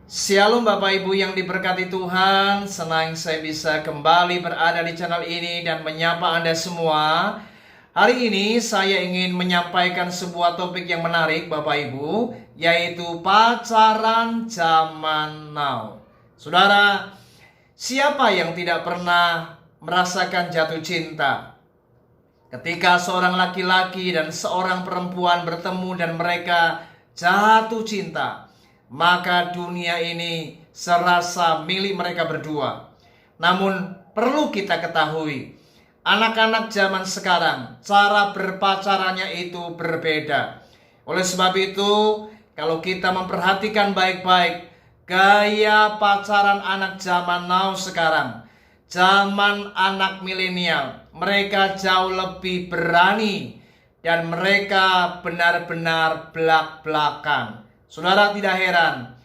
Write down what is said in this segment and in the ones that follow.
Shalom Bapak Ibu yang diberkati Tuhan. Senang saya bisa kembali berada di channel ini dan menyapa Anda semua. Hari ini saya ingin menyampaikan sebuah topik yang menarik Bapak Ibu, yaitu pacaran zaman now. Saudara, siapa yang tidak pernah merasakan jatuh cinta? Ketika seorang laki-laki dan seorang perempuan bertemu dan mereka jatuh cinta, maka dunia ini serasa milik mereka berdua. Namun perlu kita ketahui, anak-anak zaman sekarang cara berpacarannya itu berbeda. Oleh sebab itu, kalau kita memperhatikan baik-baik gaya pacaran anak zaman now sekarang, zaman anak milenial, mereka jauh lebih berani dan mereka benar-benar belak-belakan. Saudara, tidak heran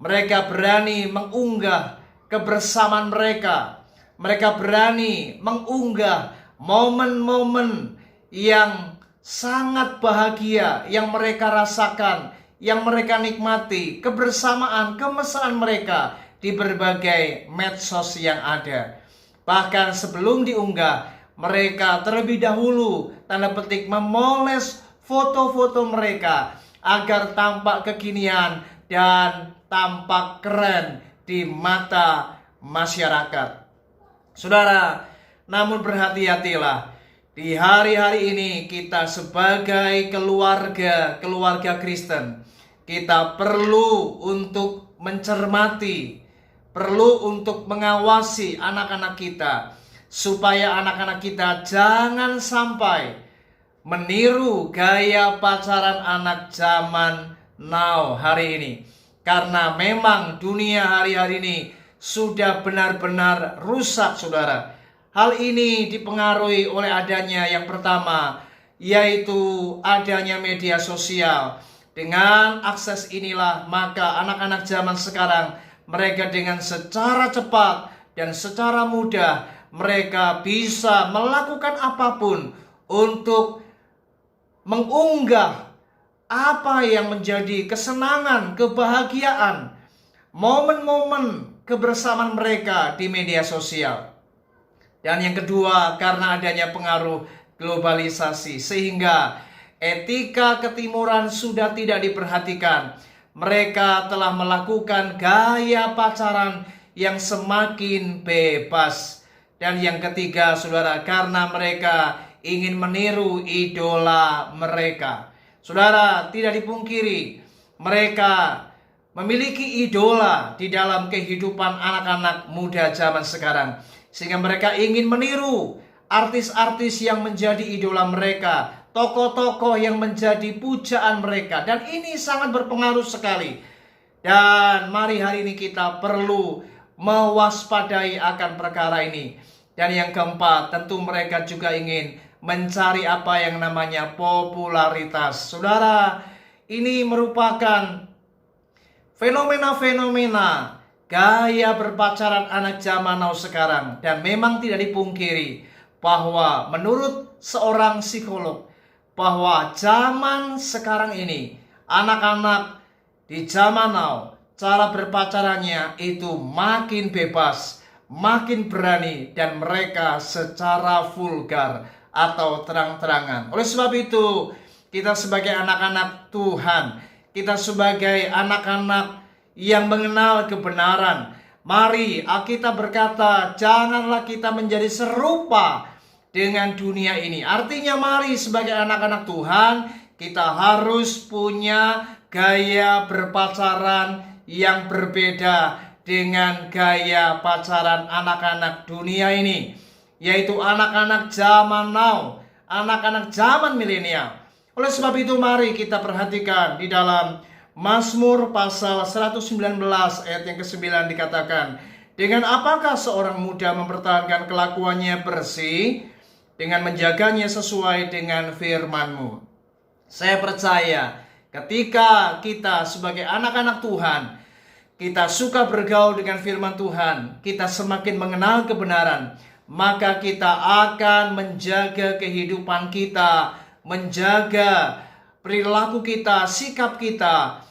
mereka berani mengunggah kebersamaan mereka. Mereka berani mengunggah momen-momen yang sangat bahagia yang mereka rasakan, yang mereka nikmati, kebersamaan, kemesraan mereka di berbagai medsos yang ada. Bahkan sebelum diunggah, mereka terlebih dahulu tanda petik memoles foto-foto mereka agar tampak kekinian dan tampak keren di mata masyarakat. Saudara, namun berhati-hatilah. Di hari-hari ini kita sebagai keluarga Kristen, kita perlu untuk mencermati, perlu untuk mengawasi anak-anak kita, supaya anak-anak kita jangan sampai meniru gaya pacaran anak zaman now hari ini. Karena memang dunia hari-hari ini sudah benar-benar rusak, saudara. Hal ini dipengaruhi oleh adanya yang pertama, yaitu adanya media sosial. Dengan akses inilah maka anak-anak zaman sekarang, mereka dengan secara cepat dan secara mudah mereka bisa melakukan apapun untuk mengunggah apa yang menjadi kesenangan, kebahagiaan, momen-momen kebersamaan mereka di media sosial. Dan yang kedua, karena adanya pengaruh globalisasi, sehingga etika ketimuran sudah tidak diperhatikan. Mereka telah melakukan gaya pacaran yang semakin bebas. Dan yang ketiga, saudara, karena mereka ingin meniru idola mereka. Saudara, tidak dipungkiri mereka memiliki idola di dalam kehidupan anak-anak muda zaman sekarang, sehingga mereka ingin meniru artis-artis yang menjadi idola mereka, tokoh-tokoh yang menjadi pujaan mereka, dan ini sangat berpengaruh sekali. Dan mari hari ini kita perlu mewaspadai akan perkara ini. Dan yang keempat, tentu mereka juga ingin mencari apa yang namanya popularitas. Saudara, ini merupakan fenomena-fenomena gaya berpacaran anak zaman now sekarang. Dan memang tidak dipungkiri bahwa menurut seorang psikolog, bahwa zaman sekarang ini, anak-anak di zaman now, cara berpacarannya itu makin bebas, makin berani, dan mereka secara vulgar atau terang-terangan. Oleh sebab itu, kita sebagai anak-anak Tuhan, kita sebagai anak-anak yang mengenal kebenaran, mari Alkitab berkata, janganlah kita menjadi serupa dengan dunia ini. Artinya mari sebagai anak-anak Tuhan, kita harus punya gaya berpacaran yang berbeda dengan gaya pacaran anak-anak dunia ini, yaitu anak-anak zaman now, anak-anak zaman milenial. Oleh sebab itu mari kita perhatikan di dalam Mazmur pasal 119 ayat yang ke-9 dikatakan, dengan apakah seorang muda mempertahankan kelakuannya bersih, dengan menjaganya sesuai dengan firman-Mu. Saya percaya ketika kita sebagai anak-anak Tuhan, kita suka bergaul dengan firman Tuhan, kita semakin mengenal kebenaran, maka kita akan menjaga kehidupan kita, menjaga perilaku kita, sikap kita,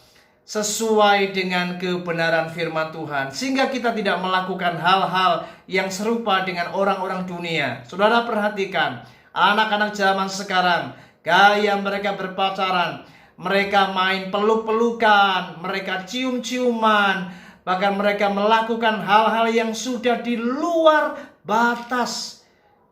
sesuai dengan kebenaran firman Tuhan, sehingga kita tidak melakukan hal-hal yang serupa dengan orang-orang dunia. Saudara perhatikan, anak-anak zaman sekarang, gaya mereka berpacaran, mereka main peluk-pelukan, mereka cium-ciuman, bahkan mereka melakukan hal-hal yang sudah di luar batas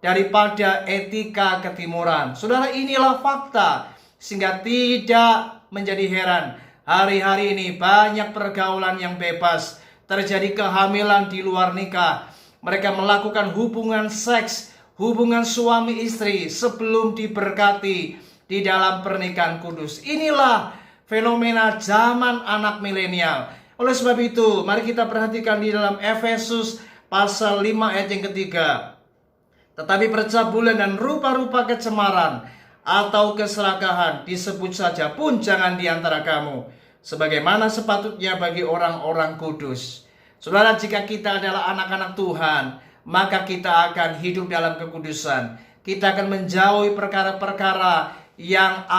daripada etika ketimuran. Saudara, inilah fakta, sehingga tidak menjadi heran hari-hari ini banyak pergaulan yang bebas, terjadi kehamilan di luar nikah. Mereka melakukan hubungan seks, hubungan suami istri sebelum diberkati di dalam pernikahan kudus. Inilah fenomena zaman anak milenial. Oleh sebab itu, mari kita perhatikan di dalam Efesus pasal 5 ayat yang ketiga. Tetapi percabulan dan rupa-rupa kecemaran atau keserakahan disebut saja pun jangan di antara kamu, sebagaimana sepatutnya bagi orang-orang kudus. Saudara, jika kita adalah anak-anak Tuhan, maka kita akan hidup dalam kekudusan. Kita akan menjauhi perkara-perkara yang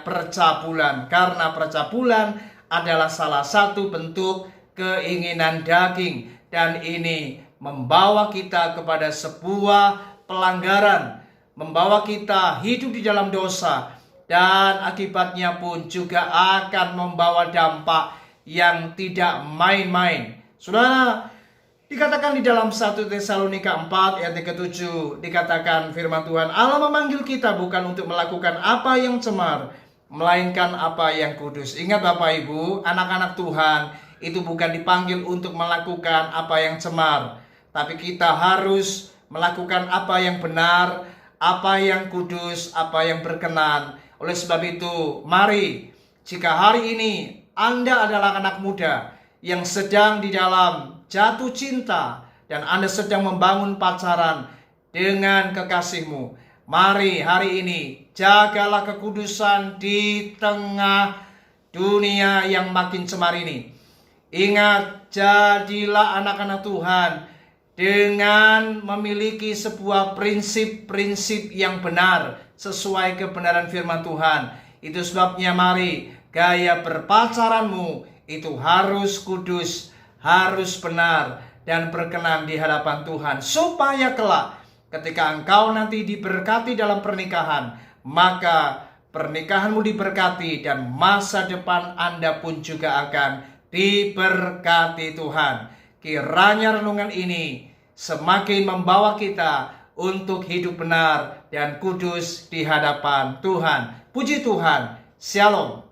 percabulan. Karena percabulan adalah salah satu bentuk keinginan daging. Dan ini membawa kita kepada sebuah pelanggaran, membawa kita hidup di dalam dosa, dan akibatnya pun juga akan membawa dampak yang tidak main-main. Saudara, dikatakan di dalam 1 Tesalonika 4 ayat ke-7, dikatakan firman Tuhan, Allah memanggil kita bukan untuk melakukan apa yang cemar, melainkan apa yang kudus. Ingat Bapak Ibu, anak-anak Tuhan itu bukan dipanggil untuk melakukan apa yang cemar, tapi kita harus melakukan apa yang benar, apa yang kudus, apa yang berkenan. Oleh sebab itu, mari, jika hari ini Anda adalah anak muda yang sedang di dalam jatuh cinta dan Anda sedang membangun pacaran dengan kekasihmu, mari hari ini jagalah kekudusan di tengah dunia yang makin cemar ini. Ingat, jadilah anak-anak Tuhan dengan memiliki sebuah prinsip-prinsip yang benar sesuai kebenaran firman Tuhan. Itu sebabnya mari gaya berpacaranmu itu harus kudus, harus benar dan berkenan di hadapan Tuhan, supaya kelak ketika engkau nanti diberkati dalam pernikahan, maka pernikahanmu diberkati dan masa depan Anda pun juga akan diberkati Tuhan. Kiranya renungan ini semakin membawa kita untuk hidup benar dan kudus di hadapan Tuhan. Puji Tuhan. Shalom.